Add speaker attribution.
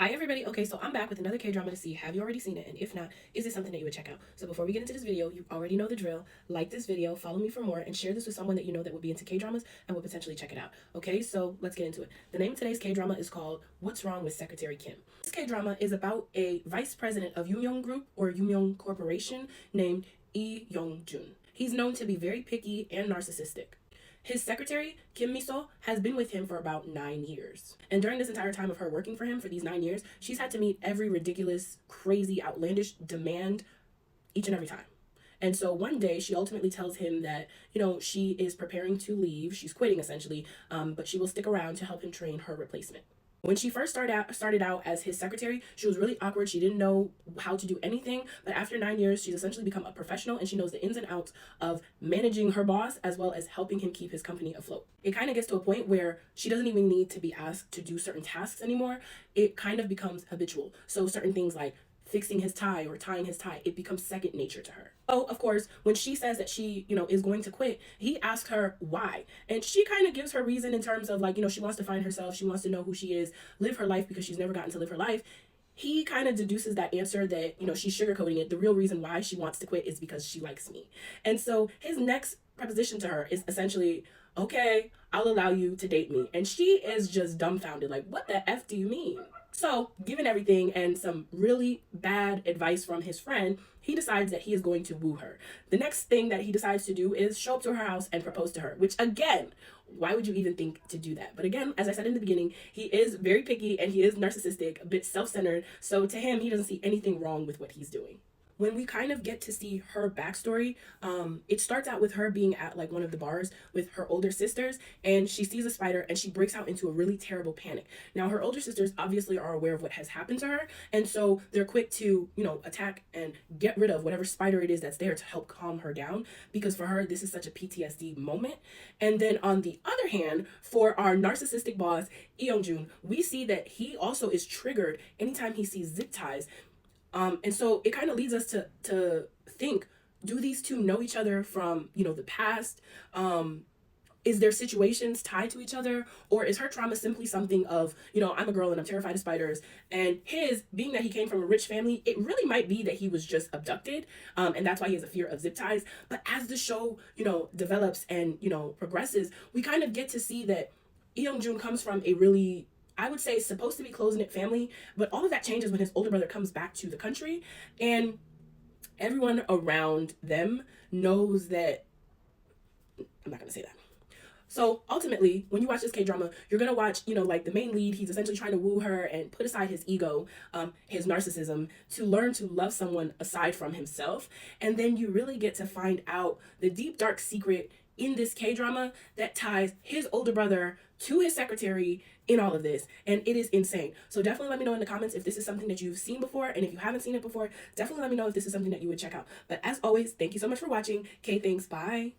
Speaker 1: Hi everybody. Okay, so I'm back with another K-drama to see. Have you already seen it? And if not, is it something that you would check out? So before we get into this video, you already know the drill. Like this video, follow me for more, and share this with someone that you know that would be into K-dramas and would potentially check it out. Okay, so let's get into it. The name of today's K-drama is called What's Wrong with Secretary Kim. This K-drama is about a vice president of Yumyong Group or Yumyong Corporation named Lee Young-jun. He's known to be very picky and narcissistic. His secretary, Kim Miso, has been with him for about 9 years. And during this entire time of her working for him for these 9 years, she's had to meet every ridiculous, crazy, outlandish demand each and every time. And so one day she ultimately tells him that, she is preparing to leave. She's quitting essentially, but she will stick around to help him train her replacement. When she first started out as his secretary, she was really awkward. She didn't know how to do anything. But after 9 years, she's essentially become a professional and she knows the ins and outs of managing her boss as well as helping him keep his company afloat. It kind of gets to a point where she doesn't even need to be asked to do certain tasks anymore. It kind of becomes habitual. So certain things like fixing his tie or tying his tie, it becomes second nature to her. Oh, of course, when she says that she, is going to quit, he asks her why. And she kind of gives her reason in terms of she wants to find herself. She wants to know who she is, live her life because she's never gotten to live her life. He kind of deduces that answer that, she's sugarcoating it. The real reason why she wants to quit is because she likes me. And so his next proposition to her is essentially, okay, I'll allow you to date me. And she is just dumbfounded. Like, what the F do you mean? So, given everything and some really bad advice from his friend, he decides that he is going to woo her. The next thing that he decides to do is show up to her house and propose to her, which again, why would you even think to do that? But again, as I said in the beginning, he is very picky and he is narcissistic, a bit self-centered. So to him, he doesn't see anything wrong with what he's doing. When we kind of get to see her backstory, it starts out with her being at one of the bars with her older sisters, and she sees a spider and she breaks out into a really terrible panic. Now her older sisters obviously are aware of what has happened to her, and so they're quick to attack and get rid of whatever spider it is that's there to help calm her down, because for her this is such a PTSD moment. And then on the other hand, for our narcissistic boss Lee Young-jun, we see that he also is triggered anytime he sees zip ties. And so it kind of leads us to think, do these two know each other from, the past? Is their situations tied to each other? Or is her trauma simply something of, I'm a girl and I'm terrified of spiders? And his, being that he came from a rich family, it really might be that he was just abducted. And that's why he has a fear of zip ties. But as the show, develops and, progresses, we kind of get to see that Lee Young-jun comes from a really, I would say, supposed to be close-knit family, but all of that changes when his older brother comes back to the country, and everyone around them knows that, I'm not going to say that. So ultimately, when you watch this K-drama, you're going to watch, the main lead, he's essentially trying to woo her and put aside his ego, his narcissism, to learn to love someone aside from himself. And then you really get to find out the deep, dark secret in this K-drama that ties his older brother to his secretary in all of this, and it is insane. So definitely let me know in the comments if this is something that you've seen before, and if you haven't seen it before, definitely let me know if this is something that you would check out. But as always, thank you so much for watching. Thanks, bye.